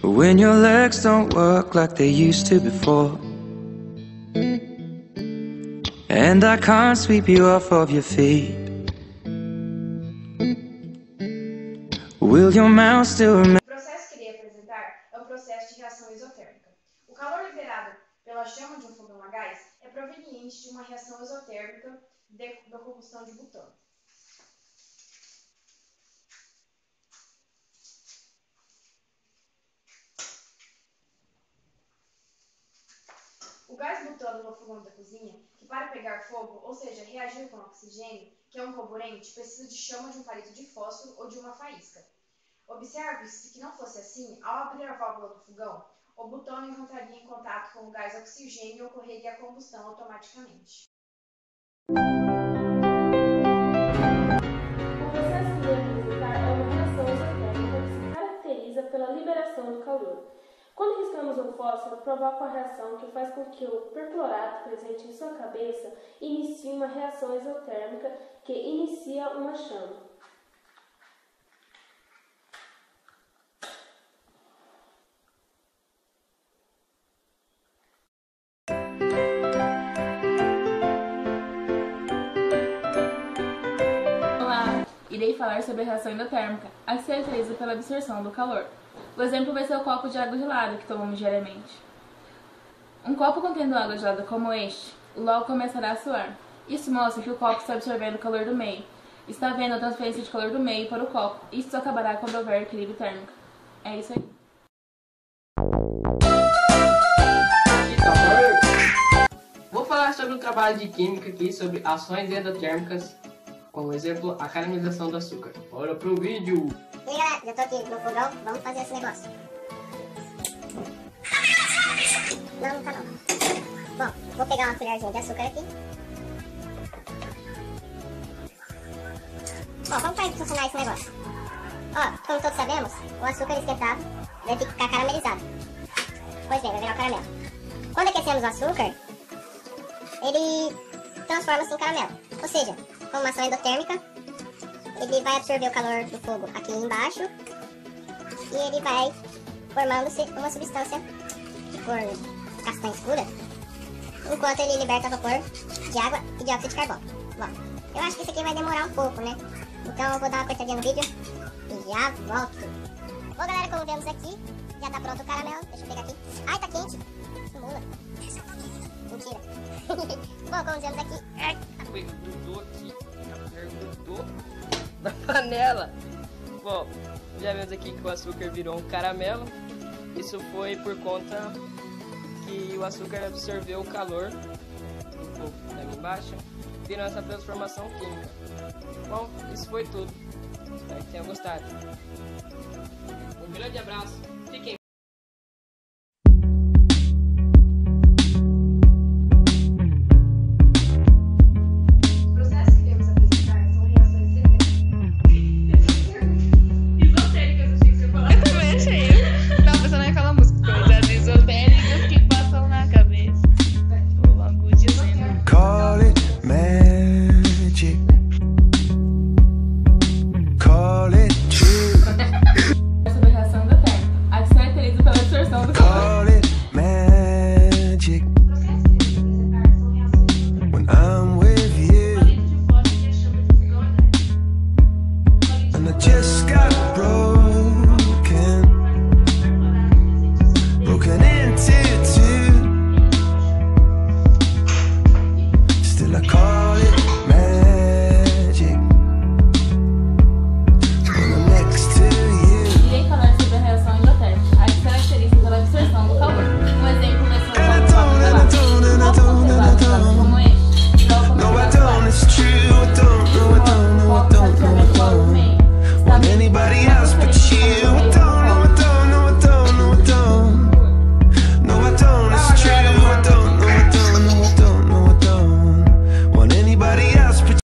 when your legs don't work like they used to before, and I can't sweep you off of your feet. Will your mouth still remember? O processo que irei apresentar é o processo de reação isotérmica. O calor liberado pela chama de um fogão a gás é proveniente de uma reação isotérmica da combustão de butano. O gás butano no fogão da cozinha, que para pegar fogo, ou seja, reagir com oxigênio, que é um carburante, precisa de chama de um palito de fósforo ou de uma faísca. Observe-se que não fosse assim, ao abrir a válvula do fogão, o butano entraria em contato com o gás oxigênio e ocorreria a combustão automaticamente. O processo que irei apresentar é uma reação isotérmica que se caracteriza pela liberação do calor. Quando riscamos um fósforo, provoca uma reação que faz com que o perclorato presente em sua cabeça inicie uma reação isotérmica que inicia uma chama. Olá, irei falar sobre a reação endotérmica, a que se caracteriza pela absorção do calor. O exemplo vai ser o copo de água gelada que tomamos diariamente. Um copo contendo água gelada como este, logo começará a suar. Isso mostra que o copo está absorvendo o calor do meio. Está havendo a transferência de calor do meio para o copo. Isso acabará quando houver equilíbrio térmico. É isso aí. Vou falar sobre um trabalho de química aqui sobre ações endotérmicas, como exemplo, a caramelização do açúcar. Bora pro vídeo! E aí galera, já tô aqui no fogão, vamos fazer esse negócio. Não tá não. Bom, vou pegar uma colherzinha de açúcar aqui. Bom, como vai funcionar esse negócio? Ó, como todos sabemos, o açúcar esquentado vai ficar caramelizado. Pois bem, vai virar o caramelo. Quando aquecemos o açúcar, ele transforma-se em caramelo. Ou seja, com uma ação endotérmica, ele vai absorver o calor do fogo aqui embaixo e ele vai formando-se uma substância de cor castanha escura, enquanto ele liberta vapor de água e dióxido de carbono. Bom, eu acho que isso aqui vai demorar um pouco, né? Então eu vou dar uma cortadinha no vídeo e já volto. Bom galera, como vemos aqui, já tá pronto o caramelo. Deixa eu pegar aqui. Ai, tá quente. Mula. Mentira. Bom, como vemos aqui... Ai, grudou aqui. Grudou na panela. Bom, já vemos aqui que o açúcar virou um caramelo. Isso foi por conta que o açúcar absorveu o calor do fogo ali embaixo, virando essa transformação química. Bom, isso foi tudo. Espero que tenham gostado. Um grande abraço.